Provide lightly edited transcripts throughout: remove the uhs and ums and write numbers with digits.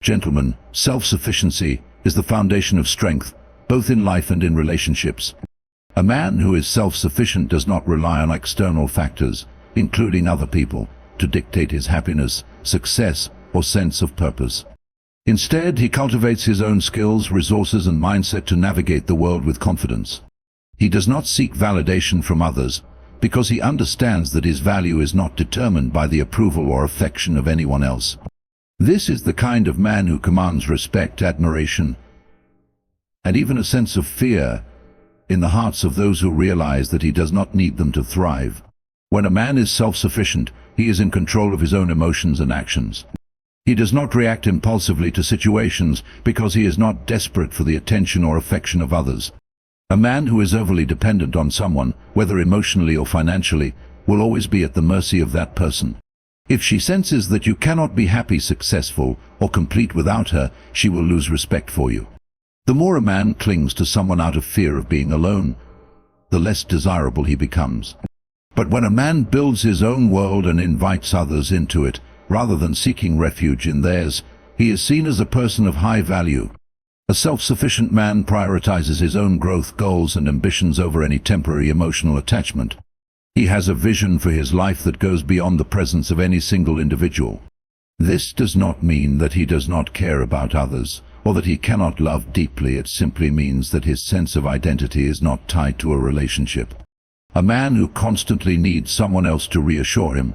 Gentlemen, self-sufficiency is the foundation of strength, both in life and in relationships. A man who is self-sufficient does not rely on external factors, including other people, to dictate his happiness, success, or sense of purpose. Instead, he cultivates his own skills, resources, and mindset to navigate the world with confidence. He does not seek validation from others, because he understands that his value is not determined by the approval or affection of anyone else. This is the kind of man who commands respect, admiration, and even a sense of fear in the hearts of those who realize that he does not need them to thrive. When a man is self-sufficient, he is in control of his own emotions and actions. He does not react impulsively to situations because he is not desperate for the attention or affection of others. A man who is overly dependent on someone, whether emotionally or financially, will always be at the mercy of that person. If she senses that you cannot be happy, successful, or complete without her, she will lose respect for you. The more a man clings to someone out of fear of being alone, the less desirable he becomes. But when a man builds his own world and invites others into it, rather than seeking refuge in theirs, he is seen as a person of high value. A self-sufficient man prioritizes his own growth, goals, and ambitions over any temporary emotional attachment. He has a vision for his life that goes beyond the presence of any single individual. This does not mean that he does not care about others, or that he cannot love deeply. It simply means that his sense of identity is not tied to a relationship. A man who constantly needs someone else to reassure him,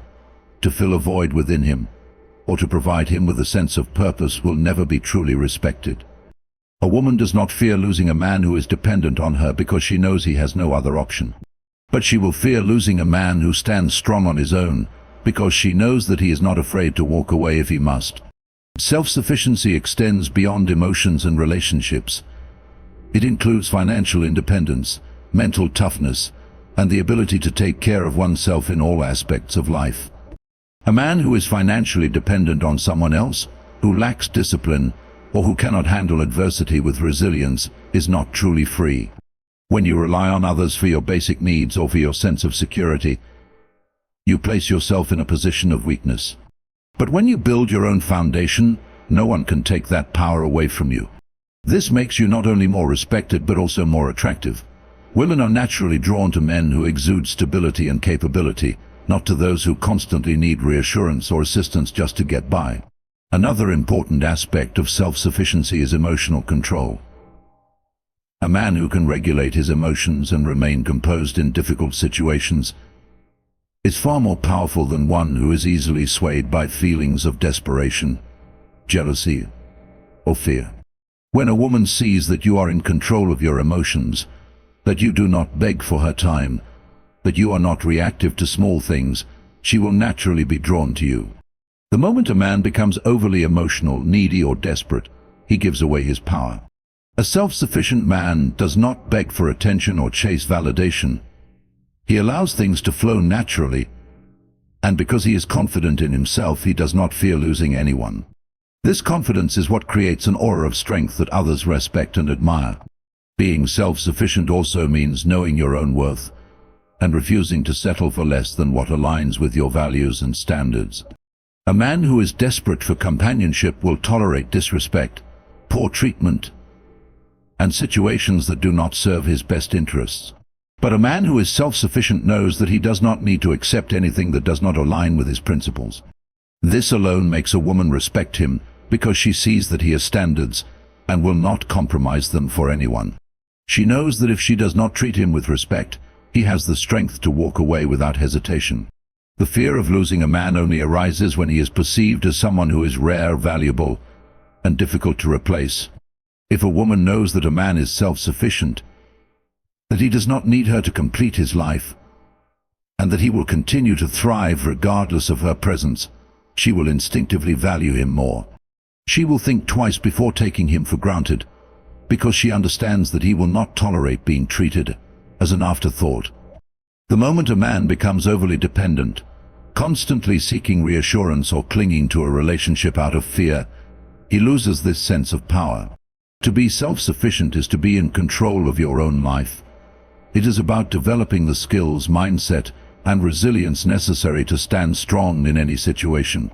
to fill a void within him, or to provide him with a sense of purpose will never be truly respected. A woman does not fear losing a man who is dependent on her because she knows he has no other option. But she will fear losing a man who stands strong on his own, because she knows that he is not afraid to walk away if he must. Self-sufficiency extends beyond emotions and relationships. It includes financial independence, mental toughness, and the ability to take care of oneself in all aspects of life. A man who is financially dependent on someone else, who lacks discipline, or who cannot handle adversity with resilience, is not truly free. When you rely on others for your basic needs or for your sense of security, you place yourself in a position of weakness. But when you build your own foundation, no one can take that power away from you. This makes you not only more respected but also more attractive. Women are naturally drawn to men who exude stability and capability, not to those who constantly need reassurance or assistance just to get by. Another important aspect of self-sufficiency is emotional control. A man who can regulate his emotions and remain composed in difficult situations is far more powerful than one who is easily swayed by feelings of desperation, jealousy, or fear. When a woman sees that you are in control of your emotions, that you do not beg for her time, that you are not reactive to small things, she will naturally be drawn to you. The moment a man becomes overly emotional, needy, or desperate, he gives away his power. A self-sufficient man does not beg for attention or chase validation. He allows things to flow naturally, and because he is confident in himself, he does not fear losing anyone. This confidence is what creates an aura of strength that others respect and admire. Being self-sufficient also means knowing your own worth and refusing to settle for less than what aligns with your values and standards. A man who is desperate for companionship will tolerate disrespect, poor treatment, and situations that do not serve his best interests. But a man who is self-sufficient knows that he does not need to accept anything that does not align with his principles. This alone makes a woman respect him because she sees that he has standards and will not compromise them for anyone. She knows that if she does not treat him with respect, he has the strength to walk away without hesitation. The fear of losing a man only arises when he is perceived as someone who is rare, valuable, and difficult to replace. If a woman knows that a man is self-sufficient, that he does not need her to complete his life, and that he will continue to thrive regardless of her presence, she will instinctively value him more. She will think twice before taking him for granted, because she understands that he will not tolerate being treated as an afterthought. The moment a man becomes overly dependent, constantly seeking reassurance or clinging to a relationship out of fear, he loses this sense of power. To be self-sufficient is to be in control of your own life. It is about developing the skills, mindset, and resilience necessary to stand strong in any situation.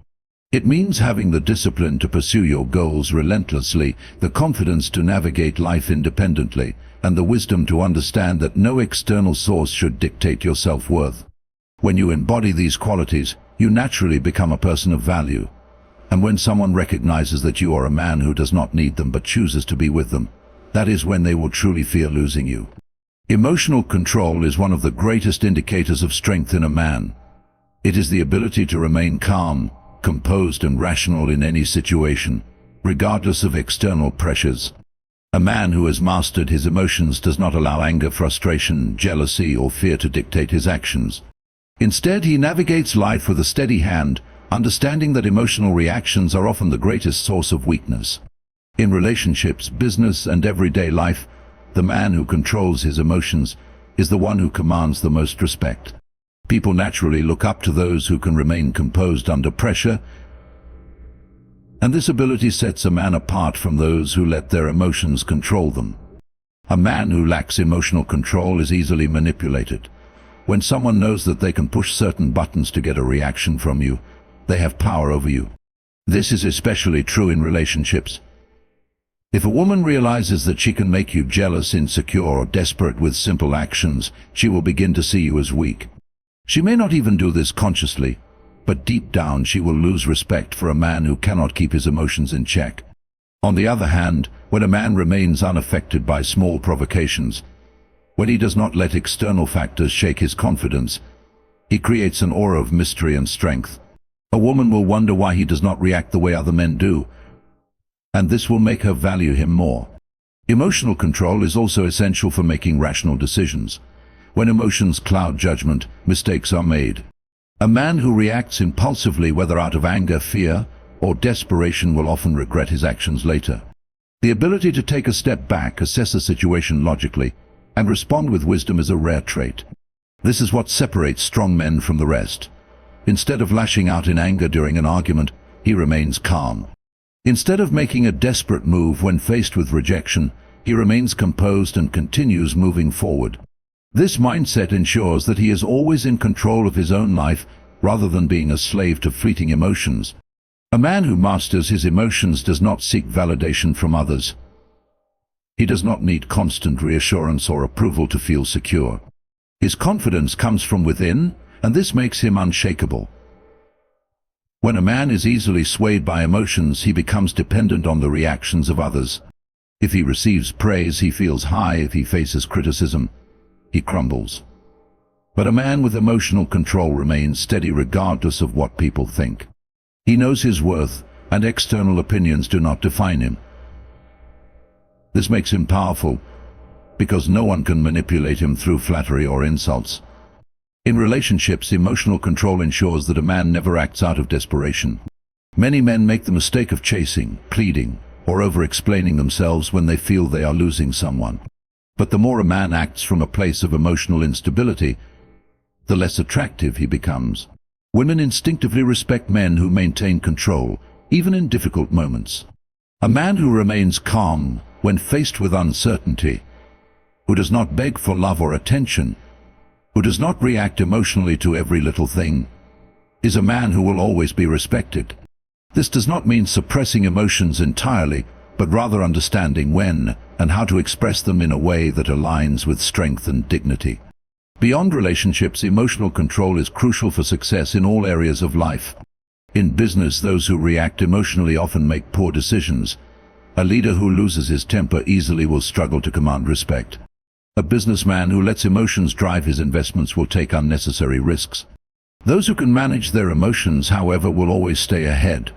It means having the discipline to pursue your goals relentlessly, the confidence to navigate life independently, and the wisdom to understand that no external source should dictate your self-worth. When you embody these qualities, you naturally become a person of value. And when someone recognizes that you are a man who does not need them but chooses to be with them, that is when they will truly fear losing you. Emotional control is one of the greatest indicators of strength in a man. It is the ability to remain calm, composed and rational in any situation, regardless of external pressures. A man who has mastered his emotions does not allow anger, frustration, jealousy or fear to dictate his actions. Instead, he navigates life with a steady hand, understanding that emotional reactions are often the greatest source of weakness. In relationships, business and everyday life, the man who controls his emotions is the one who commands the most respect. People naturally look up to those who can remain composed under pressure, and this ability sets a man apart from those who let their emotions control them. A man who lacks emotional control is easily manipulated. When someone knows that they can push certain buttons to get a reaction from you, they have power over you. This is especially true in relationships. If a woman realizes that she can make you jealous, insecure, or desperate with simple actions, she will begin to see you as weak. She may not even do this consciously, but deep down she will lose respect for a man who cannot keep his emotions in check. On the other hand, when a man remains unaffected by small provocations, when he does not let external factors shake his confidence, he creates an aura of mystery and strength. A woman will wonder why he does not react the way other men do, and this will make her value him more. Emotional control is also essential for making rational decisions. When emotions cloud judgment, mistakes are made. A man who reacts impulsively, whether out of anger, fear, or desperation, will often regret his actions later. The ability to take a step back, assess a situation logically, and respond with wisdom is a rare trait. This is what separates strong men from the rest. Instead of lashing out in anger during an argument, he remains calm. Instead of making a desperate move when faced with rejection, he remains composed and continues moving forward. This mindset ensures that he is always in control of his own life rather than being a slave to fleeting emotions. A man who masters his emotions does not seek validation from others. He does not need constant reassurance or approval to feel secure. His confidence comes from within, and this makes him unshakable. When a man is easily swayed by emotions, he becomes dependent on the reactions of others. If he receives praise, he feels high. If he faces criticism, he crumbles. But a man with emotional control remains steady regardless of what people think. He knows his worth, and external opinions do not define him. This makes him powerful, because no one can manipulate him through flattery or insults. In relationships, emotional control ensures that a man never acts out of desperation. Many men make the mistake of chasing, pleading, or over-explaining themselves when they feel they are losing someone. But the more a man acts from a place of emotional instability, the less attractive he becomes. Women instinctively respect men who maintain control, even in difficult moments. A man who remains calm when faced with uncertainty, who does not beg for love or attention, who does not react emotionally to every little thing, is a man who will always be respected. This does not mean suppressing emotions entirely, but rather understanding when and how to express them in a way that aligns with strength and dignity. Beyond relationships, emotional control is crucial for success in all areas of life. In business, those who react emotionally often make poor decisions. A leader who loses his temper easily will struggle to command respect. A businessman who lets emotions drive his investments will take unnecessary risks. Those who can manage their emotions, however, will always stay ahead.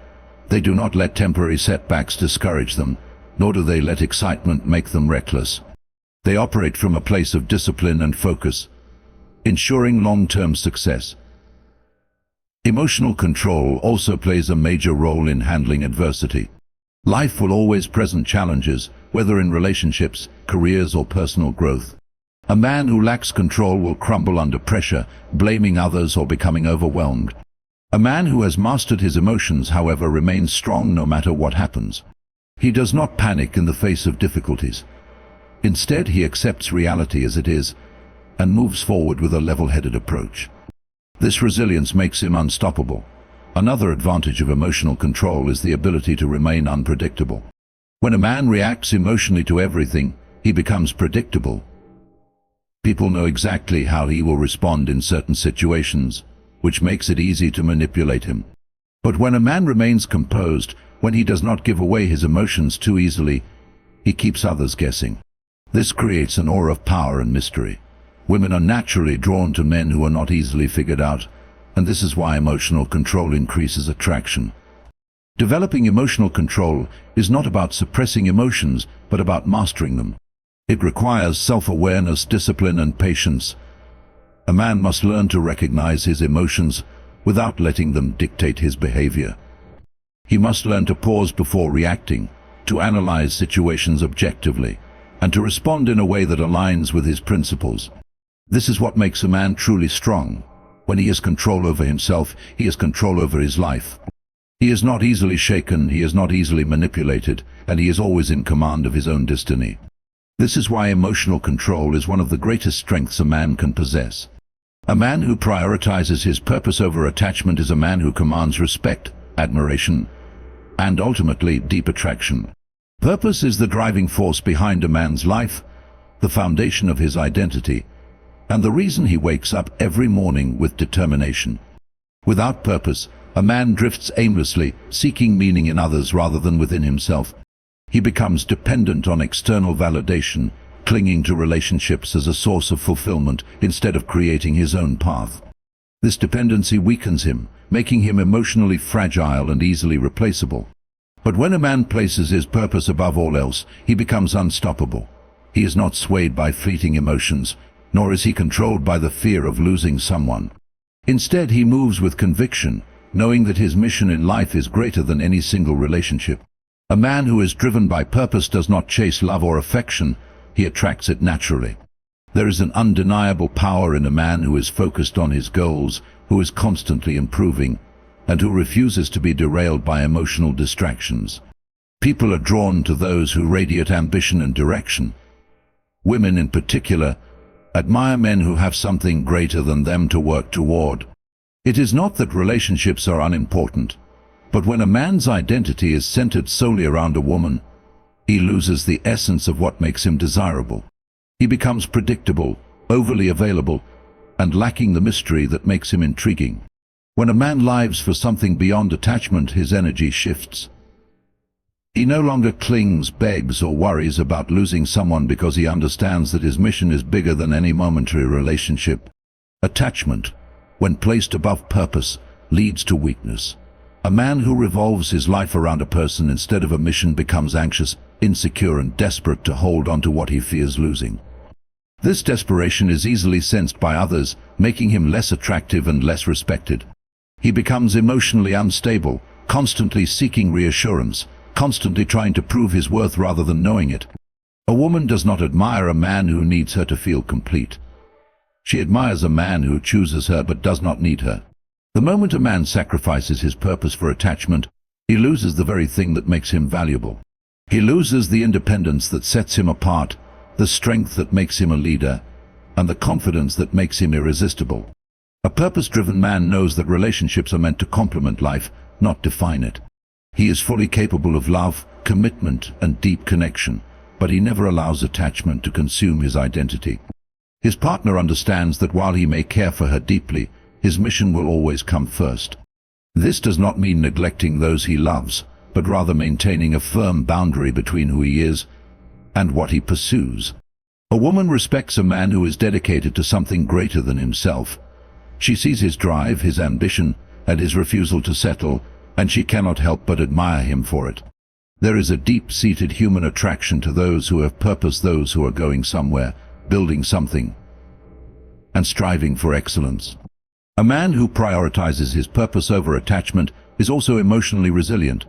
They do not let temporary setbacks discourage them, nor do they let excitement make them reckless. They operate from a place of discipline and focus, ensuring long-term success. Emotional control also plays a major role in handling adversity. Life will always present challenges, whether in relationships, careers, or personal growth. A man who lacks control will crumble under pressure, blaming others or becoming overwhelmed. A man who has mastered his emotions, however, remains strong no matter what happens. He does not panic in the face of difficulties. Instead, he accepts reality as it is and moves forward with a level-headed approach. This resilience makes him unstoppable. Another advantage of emotional control is the ability to remain unpredictable. When a man reacts emotionally to everything, he becomes predictable. People know exactly how he will respond in certain situations, which makes it easy to manipulate him. But when a man remains composed, when he does not give away his emotions too easily, he keeps others guessing. This creates an aura of power and mystery. Women are naturally drawn to men who are not easily figured out, and this is why emotional control increases attraction. Developing emotional control is not about suppressing emotions, but about mastering them. It requires self-awareness, discipline, and patience. A man must learn to recognize his emotions without letting them dictate his behavior. He must learn to pause before reacting, to analyze situations objectively, and to respond in a way that aligns with his principles. This is what makes a man truly strong. When he has control over himself, he has control over his life. He is not easily shaken, he is not easily manipulated, and he is always in command of his own destiny. This is why emotional control is one of the greatest strengths a man can possess. A man who prioritizes his purpose over attachment is a man who commands respect, admiration, and ultimately deep attraction. Purpose is the driving force behind a man's life, the foundation of his identity, and the reason he wakes up every morning with determination. Without purpose, a man drifts aimlessly, seeking meaning in others rather than within himself. He becomes dependent on external validation, clinging to relationships as a source of fulfillment instead of creating his own path. This dependency weakens him, making him emotionally fragile and easily replaceable. But when a man places his purpose above all else, he becomes unstoppable. He is not swayed by fleeting emotions, nor is he controlled by the fear of losing someone. Instead, he moves with conviction, knowing that his mission in life is greater than any single relationship. A man who is driven by purpose does not chase love or affection, he attracts it naturally. There is an undeniable power in a man who is focused on his goals, who is constantly improving, and who refuses to be derailed by emotional distractions. People are drawn to those who radiate ambition and direction. Women in particular admire men who have something greater than them to work toward. It is not that relationships are unimportant, but when a man's identity is centered solely around a woman, he loses the essence of what makes him desirable. He becomes predictable, overly available, and lacking the mystery that makes him intriguing. When a man lives for something beyond attachment, his energy shifts. He no longer clings, begs, or worries about losing someone because he understands that his mission is bigger than any momentary relationship. Attachment, when placed above purpose, leads to weakness. A man who revolves his life around a person instead of a mission becomes anxious, insecure, and desperate to hold on to what he fears losing. This desperation is easily sensed by others, making him less attractive and less respected. He becomes emotionally unstable, constantly seeking reassurance, constantly trying to prove his worth rather than knowing it. A woman does not admire a man who needs her to feel complete. She admires a man who chooses her but does not need her. The moment a man sacrifices his purpose for attachment, he loses the very thing that makes him valuable. He loses the independence that sets him apart, the strength that makes him a leader, and the confidence that makes him irresistible. A purpose-driven man knows that relationships are meant to complement life, not define it. He is fully capable of love, commitment, and deep connection, but he never allows attachment to consume his identity. His partner understands that while he may care for her deeply, his mission will always come first. This does not mean neglecting those he loves, but rather maintaining a firm boundary between who he is and what he pursues. A woman respects a man who is dedicated to something greater than himself. She sees his drive, his ambition, and his refusal to settle, and she cannot help but admire him for it. There is a deep-seated human attraction to those who have purpose, those who are going somewhere, building something, and striving for excellence. A man who prioritizes his purpose over attachment is also emotionally resilient.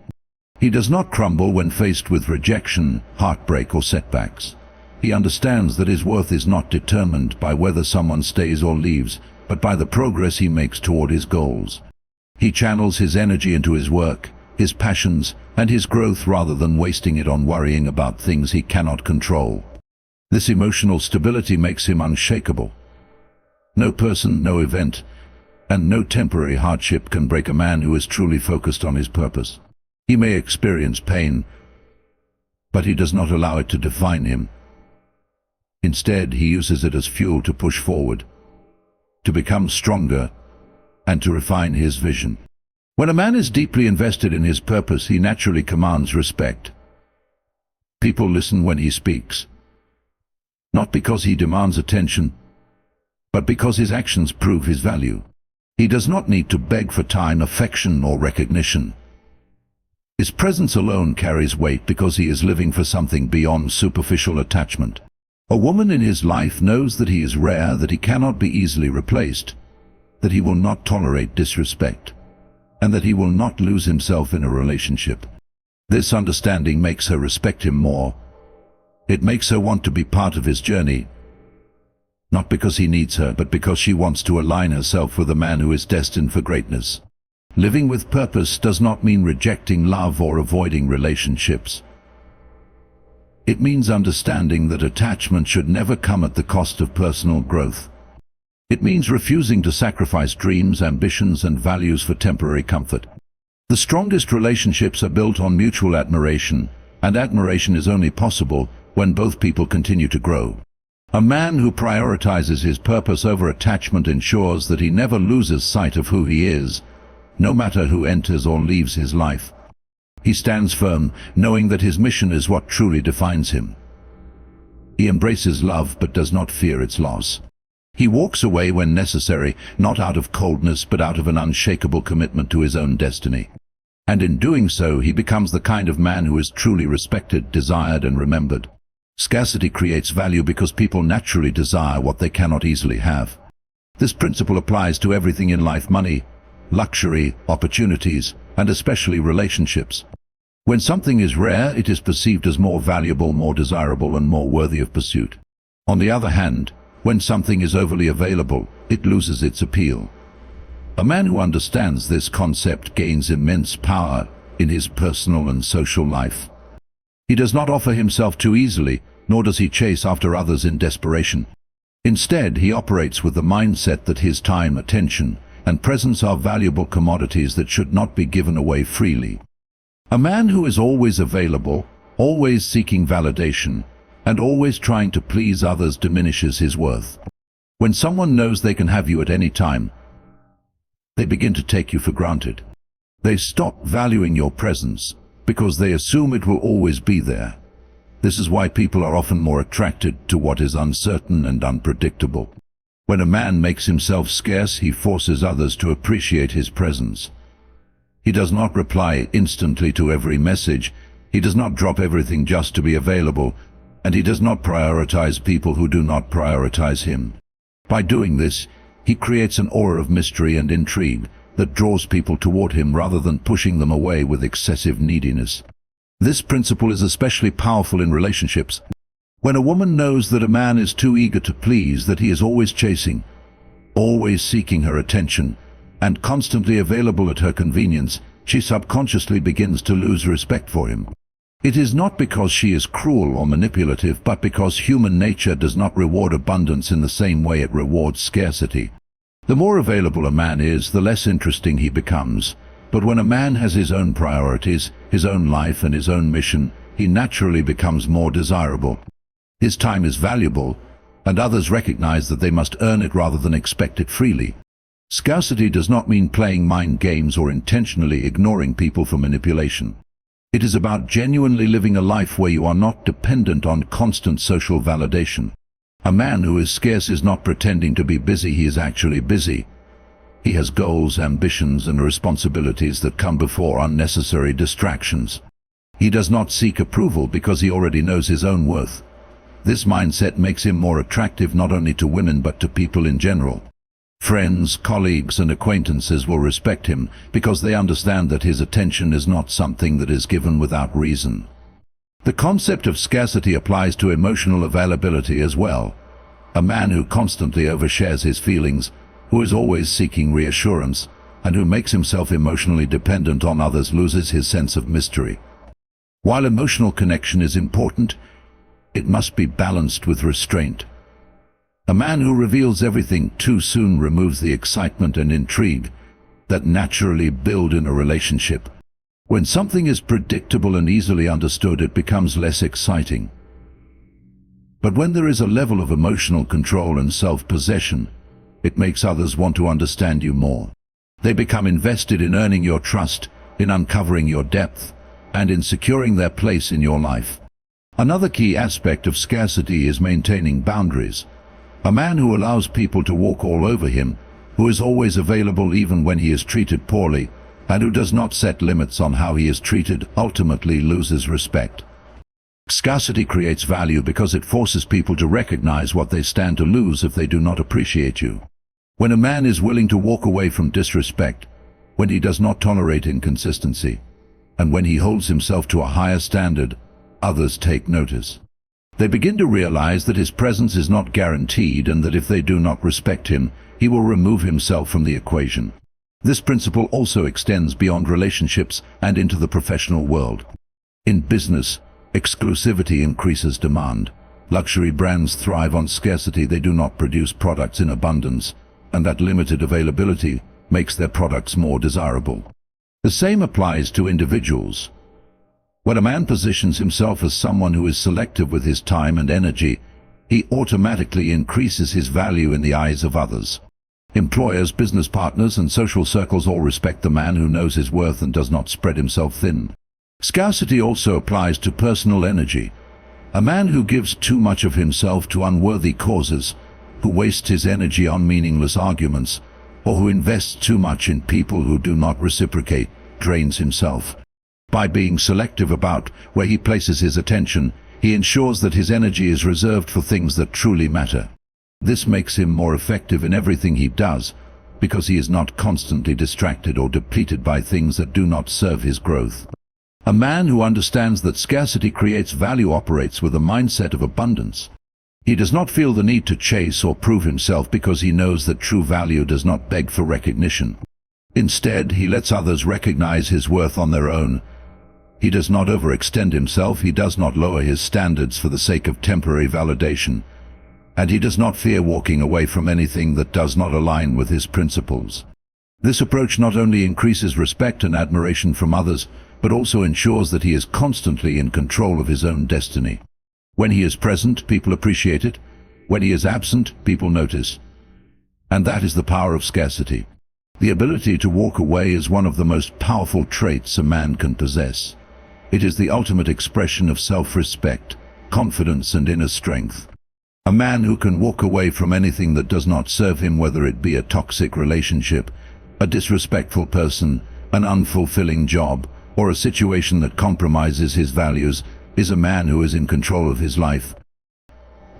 He does not crumble when faced with rejection, heartbreak, or setbacks. He understands that his worth is not determined by whether someone stays or leaves, but by the progress he makes toward his goals. He channels his energy into his work, his passions, and his growth rather than wasting it on worrying about things he cannot control. This emotional stability makes him unshakable. No person, no event, And no temporary hardship can break a man who is truly focused on his purpose. He may experience pain, but he does not allow it to define him. Instead, he uses it as fuel to push forward, to become stronger, and to refine his vision. When a man is deeply invested in his purpose, he naturally commands respect. People listen when he speaks, not because he demands attention, but because his actions prove his value. He does not need to beg for time, affection, or recognition. His presence alone carries weight because he is living for something beyond superficial attachment. A woman in his life knows that he is rare, that he cannot be easily replaced, that he will not tolerate disrespect, and that he will not lose himself in a relationship. This understanding makes her respect him more. It makes her want to be part of his journey, not because he needs her, but because she wants to align herself with a man who is destined for greatness. Living with purpose does not mean rejecting love or avoiding relationships. It means understanding that attachment should never come at the cost of personal growth. It means refusing to sacrifice dreams, ambitions, and values for temporary comfort. The strongest relationships are built on mutual admiration, and admiration is only possible when both people continue to grow. A man who prioritizes his purpose over attachment ensures that he never loses sight of who he is, no matter who enters or leaves his life. He stands firm, knowing that his mission is what truly defines him. He embraces love but does not fear its loss. He walks away when necessary, not out of coldness but out of an unshakable commitment to his own destiny. And in doing so, he becomes the kind of man who is truly respected, desired, and remembered. Scarcity creates value because people naturally desire what they cannot easily have. This principle applies to everything in life: money, luxury, opportunities, and especially relationships. When something is rare, it is perceived as more valuable, more desirable, and more worthy of pursuit. On the other hand, when something is overly available, it loses its appeal. A man who understands this concept gains immense power in his personal and social life. He does not offer himself too easily, nor does he chase after others in desperation. Instead, he operates with the mindset that his time, attention, and presence are valuable commodities that should not be given away freely. A man who is always available, always seeking validation, and always trying to please others diminishes his worth. When someone knows they can have you at any time, they begin to take you for granted. They stop valuing your presence because they assume it will always be there. This is why people are often more attracted to what is uncertain and unpredictable. When a man makes himself scarce, he forces others to appreciate his presence. He does not reply instantly to every message. He does not drop everything just to be available, and he does not prioritize people who do not prioritize him. By doing this, he creates an aura of mystery and intrigue that draws people toward him rather than pushing them away with excessive neediness. This principle is especially powerful in relationships. When a woman knows that a man is too eager to please, that he is always chasing, always seeking her attention, and constantly available at her convenience, she subconsciously begins to lose respect for him. It is not because she is cruel or manipulative, but because human nature does not reward abundance in the same way it rewards scarcity. The more available a man is, the less interesting he becomes. But when a man has his own priorities, his own life, and his own mission, he naturally becomes more desirable. His time is valuable, and others recognize that they must earn it rather than expect it freely. Scarcity does not mean playing mind games or intentionally ignoring people for manipulation. It is about genuinely living a life where you are not dependent on constant social validation. A man who is scarce is not pretending to be busy, he is actually busy. He has goals, ambitions, and responsibilities that come before unnecessary distractions. He does not seek approval because he already knows his own worth. This mindset makes him more attractive not only to women but to people in general. Friends, colleagues, and acquaintances will respect him because they understand that his attention is not something that is given without reason. The concept of scarcity applies to emotional availability as well. A man who constantly overshares his feelings, who is always seeking reassurance, and who makes himself emotionally dependent on others loses his sense of mystery. While emotional connection is important, it must be balanced with restraint. A man who reveals everything too soon removes the excitement and intrigue that naturally build in a relationship. When something is predictable and easily understood, it becomes less exciting. But when there is a level of emotional control and self-possession, it makes others want to understand you more. They become invested in earning your trust, in uncovering your depth, and in securing their place in your life. Another key aspect of scarcity is maintaining boundaries. A man who allows people to walk all over him, who is always available even when he is treated poorly, and who does not set limits on how he is treated, ultimately loses respect. Scarcity creates value because it forces people to recognize what they stand to lose if they do not appreciate you. When a man is willing to walk away from disrespect, when he does not tolerate inconsistency, and when he holds himself to a higher standard, others take notice. They begin to realize that his presence is not guaranteed and that if they do not respect him, he will remove himself from the equation. This principle also extends beyond relationships and into the professional world. In business, exclusivity increases demand. Luxury brands thrive on scarcity. They do not produce products in abundance, and that limited availability makes their products more desirable. The same applies to individuals. When a man positions himself as someone who is selective with his time and energy, he automatically increases his value in the eyes of others. Employers, business partners, and social circles all respect the man who knows his worth and does not spread himself thin. Scarcity also applies to personal energy. A man who gives too much of himself to unworthy causes, who wastes his energy on meaningless arguments, or who invests too much in people who do not reciprocate, drains himself. By being selective about where he places his attention, he ensures that his energy is reserved for things that truly matter. This makes him more effective in everything he does, because he is not constantly distracted or depleted by things that do not serve his growth. A man who understands that scarcity creates value operates with a mindset of abundance. He does not feel the need to chase or prove himself because he knows that true value does not beg for recognition. Instead, he lets others recognize his worth on their own. He does not overextend himself, he does not lower his standards for the sake of temporary validation, and he does not fear walking away from anything that does not align with his principles. This approach not only increases respect and admiration from others, but also ensures that he is constantly in control of his own destiny. When he is present, people appreciate it. When he is absent, people notice. And that is the power of scarcity. The ability to walk away is one of the most powerful traits a man can possess. It is the ultimate expression of self-respect, confidence, and inner strength. A man who can walk away from anything that does not serve him, whether it be a toxic relationship, a disrespectful person, an unfulfilling job, or a situation that compromises his values, is a man who is in control of his life.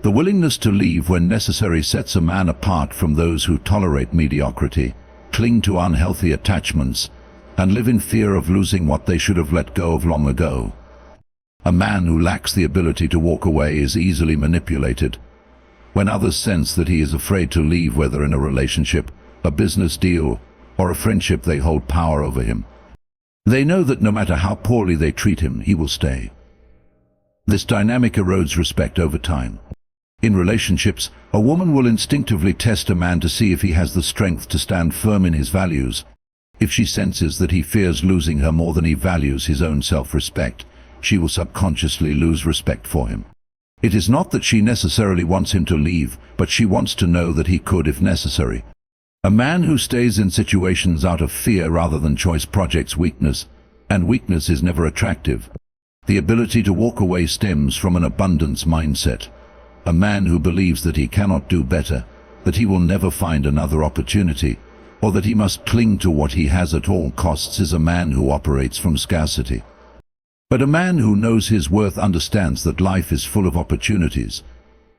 The willingness to leave when necessary sets a man apart from those who tolerate mediocrity, cling to unhealthy attachments, and live in fear of losing what they should have let go of long ago. A man who lacks the ability to walk away is easily manipulated. When others sense that he is afraid to leave, whether in a relationship, a business deal, or a friendship, they hold power over him. They know that no matter how poorly they treat him, he will stay. This dynamic erodes respect over time. In relationships, a woman will instinctively test a man to see if he has the strength to stand firm in his values. If she senses that he fears losing her more than he values his own self-respect, she will subconsciously lose respect for him. It is not that she necessarily wants him to leave, but she wants to know that he could if necessary. A man who stays in situations out of fear rather than choice projects weakness, and weakness is never attractive. The ability to walk away stems from an abundance mindset. A man who believes that he cannot do better, that he will never find another opportunity, or that he must cling to what he has at all costs is a man who operates from scarcity. But a man who knows his worth understands that life is full of opportunities.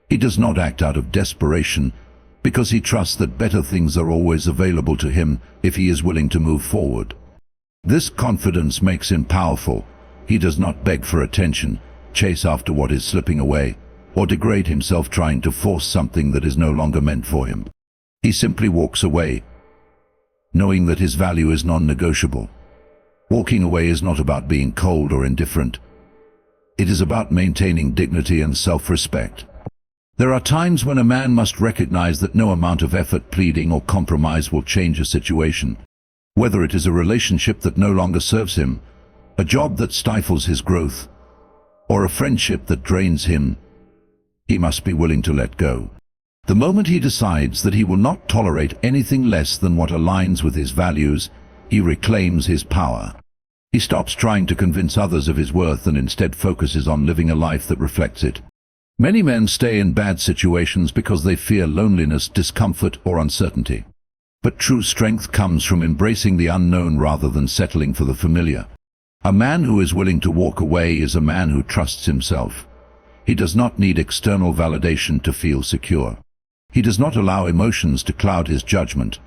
He does not act out of desperation, because he trusts that better things are always available to him if he is willing to move forward. This confidence makes him powerful. He does not beg for attention, chase after what is slipping away, or degrade himself trying to force something that is no longer meant for him. He simply walks away, knowing that his value is non-negotiable. Walking away is not about being cold or indifferent. It is about maintaining dignity and self-respect. There are times when a man must recognize that no amount of effort, pleading, or compromise will change a situation. Whether it is a relationship that no longer serves him, a job that stifles his growth, or a friendship that drains him, he must be willing to let go. The moment he decides that he will not tolerate anything less than what aligns with his values, he reclaims his power. He stops trying to convince others of his worth and instead focuses on living a life that reflects it. Many men stay in bad situations because they fear loneliness, discomfort, or uncertainty. But true strength comes from embracing the unknown rather than settling for the familiar. A man who is willing to walk away is a man who trusts himself. He does not need external validation to feel secure. He does not allow emotions to cloud his judgment.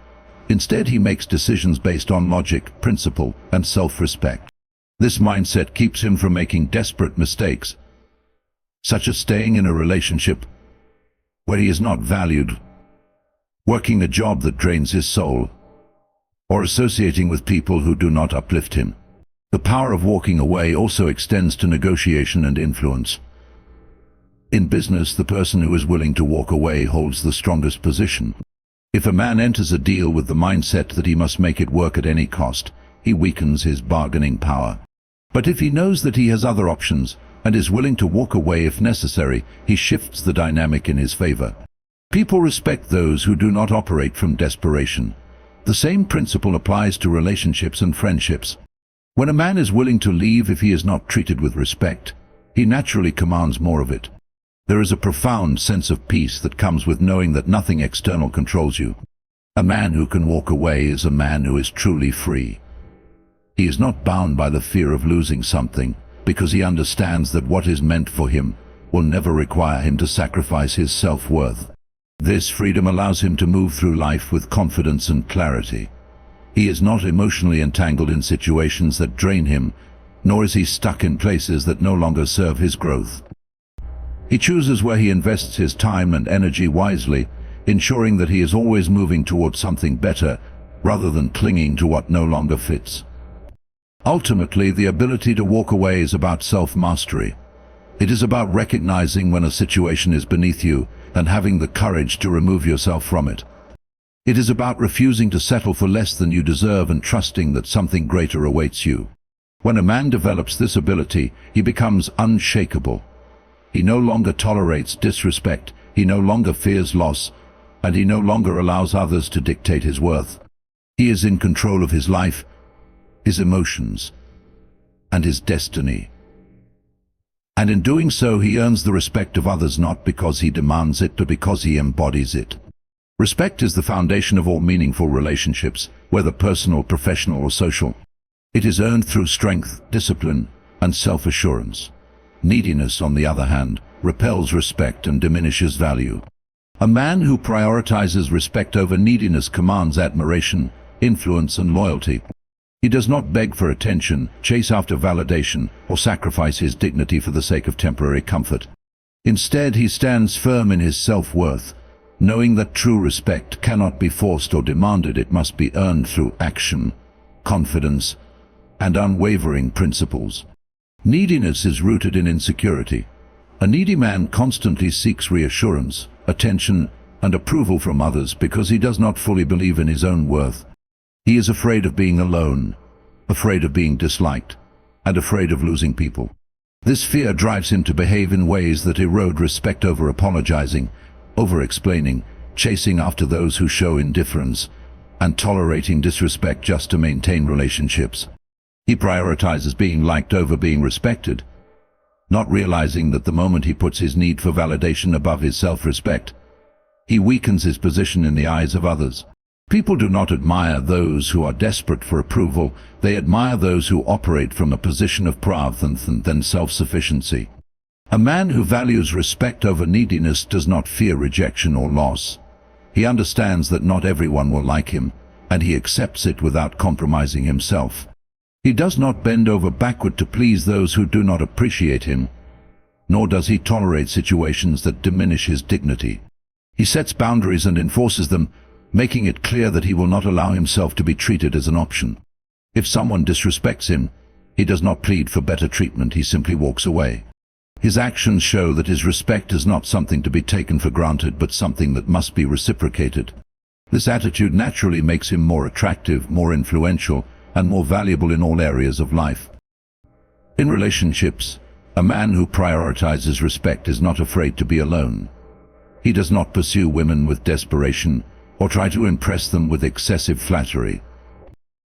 Instead, he makes decisions based on logic, principle, and self-respect. This mindset keeps him from making desperate mistakes, such as staying in a relationship where he is not valued, working a job that drains his soul, or associating with people who do not uplift him. The power of walking away also extends to negotiation and influence. In business, the person who is willing to walk away holds the strongest position. If a man enters a deal with the mindset that he must make it work at any cost, he weakens his bargaining power. But if he knows that he has other options and is willing to walk away if necessary, he shifts the dynamic in his favor. People respect those who do not operate from desperation. The same principle applies to relationships and friendships. When a man is willing to leave if he is not treated with respect, he naturally commands more of it. There is a profound sense of peace that comes with knowing that nothing external controls you. A man who can walk away is a man who is truly free. He is not bound by the fear of losing something, because he understands that what is meant for him will never require him to sacrifice his self-worth. This freedom allows him to move through life with confidence and clarity. He is not emotionally entangled in situations that drain him, nor is he stuck in places that no longer serve his growth. He chooses where he invests his time and energy wisely, ensuring that he is always moving towards something better, rather than clinging to what no longer fits. Ultimately, the ability to walk away is about self-mastery. It is about recognizing when a situation is beneath you and having the courage to remove yourself from it. It is about refusing to settle for less than you deserve and trusting that something greater awaits you. When a man develops this ability, he becomes unshakable. He no longer tolerates disrespect, he no longer fears loss, and he no longer allows others to dictate his worth. He is in control of his life, his emotions, and his destiny. And in doing so, he earns the respect of others not because he demands it, but because he embodies it. Respect is the foundation of all meaningful relationships, whether personal, professional, or social. It is earned through strength, discipline, and self-assurance. Neediness, on the other hand, repels respect and diminishes value. A man who prioritizes respect over neediness commands admiration, influence, and loyalty. He does not beg for attention, chase after validation, or sacrifice his dignity for the sake of temporary comfort. Instead, he stands firm in his self-worth, knowing that true respect cannot be forced or demanded. It must be earned through action, confidence, and unwavering principles. Neediness is rooted in insecurity. A needy man constantly seeks reassurance, attention, and approval from others because he does not fully believe in his own worth. He is afraid of being alone, afraid of being disliked, and afraid of losing people. This fear drives him to behave in ways that erode respect, over apologizing, over-explaining, chasing after those who show indifference, and tolerating disrespect just to maintain relationships. He prioritizes being liked over being respected, not realizing that the moment he puts his need for validation above his self-respect, he weakens his position in the eyes of others. People do not admire those who are desperate for approval, they admire those who operate from a position of pride than self-sufficiency. A man who values respect over neediness does not fear rejection or loss. He understands that not everyone will like him, and he accepts it without compromising himself. He does not bend over backward to please those who do not appreciate him, nor does he tolerate situations that diminish his dignity. He sets boundaries and enforces them, making it clear that he will not allow himself to be treated as an option. If someone disrespects him, he does not plead for better treatment, he simply walks away. His actions show that his respect is not something to be taken for granted, but something that must be reciprocated. This attitude naturally makes him more attractive, more influential, and more valuable in all areas of life. In relationships, a man who prioritizes respect is not afraid to be alone. He does not pursue women with desperation or try to impress them with excessive flattery.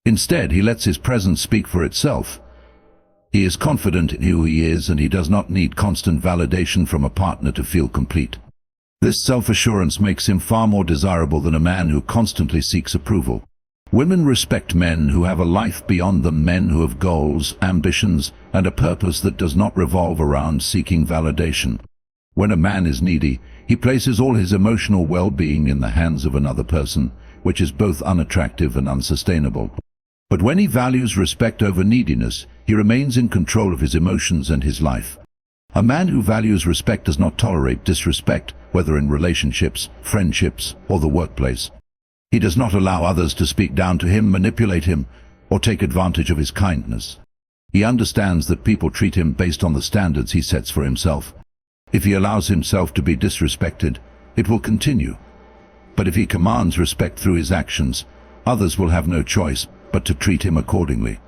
Instead, he lets his presence speak for itself. He is confident in who he is, and he does not need constant validation from a partner to feel complete. This self-assurance makes him far more desirable than a man who constantly seeks approval. Women respect men who have a life beyond them, men who have goals, ambitions, and a purpose that does not revolve around seeking validation. When a man is needy, he places all his emotional well-being in the hands of another person, which is both unattractive and unsustainable. But when he values respect over neediness, he remains in control of his emotions and his life. A man who values respect does not tolerate disrespect, whether in relationships, friendships, or the workplace. He does not allow others to speak down to him, manipulate him, or take advantage of his kindness. He understands that people treat him based on the standards he sets for himself. If he allows himself to be disrespected, it will continue. But if he commands respect through his actions, others will have no choice but to treat him accordingly.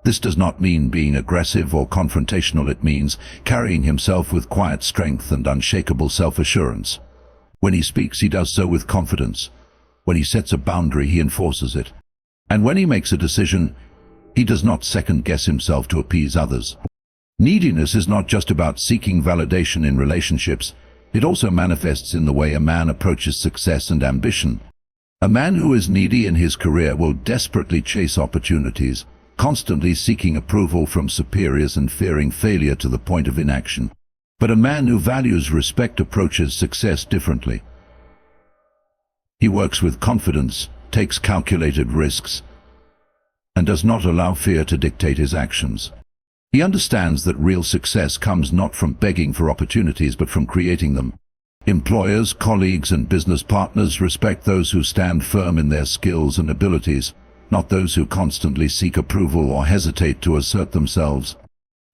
This does not mean being aggressive or confrontational. It means carrying himself with quiet strength and unshakable self-assurance. When he speaks, he does so with confidence. When he sets a boundary, he enforces it. And when he makes a decision, he does not second-guess himself to appease others. Neediness is not just about seeking validation in relationships. It also manifests in the way a man approaches success and ambition. A man who is needy in his career will desperately chase opportunities, constantly seeking approval from superiors and fearing failure to the point of inaction. But a man who values respect approaches success differently. He works with confidence, takes calculated risks, and does not allow fear to dictate his actions. He understands that real success comes not from begging for opportunities but from creating them. Employers, colleagues, and business partners respect those who stand firm in their skills and abilities, not those who constantly seek approval or hesitate to assert themselves.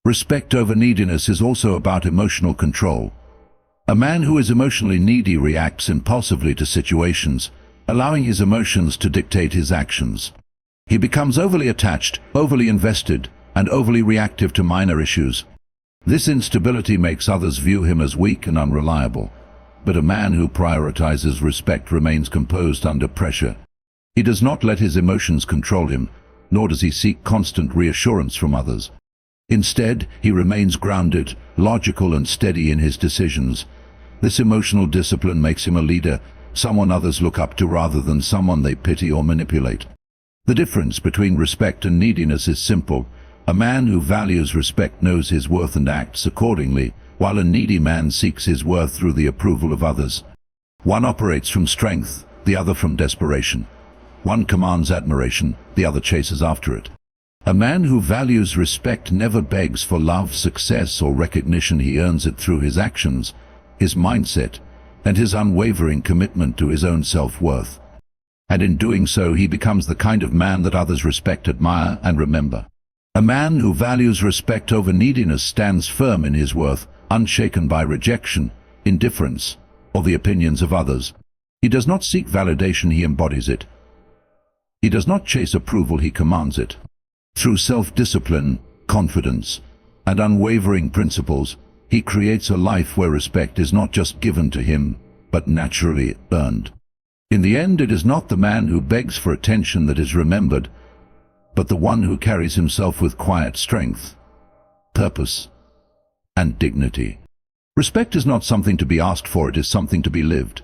Respect over neediness is also about emotional control. A man who is emotionally needy reacts impulsively to situations, allowing his emotions to dictate his actions. He becomes overly attached, overly invested, and overly reactive to minor issues. This instability makes others view him as weak and unreliable. But a man who prioritizes respect remains composed under pressure. He does not let his emotions control him, nor does he seek constant reassurance from others. Instead, he remains grounded, logical, and steady in his decisions. This emotional discipline makes him a leader, someone others look up to rather than someone they pity or manipulate. The difference between respect and neediness is simple. A man who values respect knows his worth and acts accordingly, while a needy man seeks his worth through the approval of others. One operates from strength, the other from desperation. One commands admiration, the other chases after it. A man who values respect never begs for love, success, or recognition. He earns it through his actions, his mindset, and his unwavering commitment to his own self-worth. And in doing so, he becomes the kind of man that others respect, admire, and remember. A man who values respect over neediness stands firm in his worth, unshaken by rejection, indifference, or the opinions of others. He does not seek validation, he embodies it. He does not chase approval, he commands it. Through self-discipline, confidence, and unwavering principles, he creates a life where respect is not just given to him, but naturally earned. In the end, it is not the man who begs for attention that is remembered, but the one who carries himself with quiet strength, purpose, and dignity. Respect is not something to be asked for, it is something to be lived.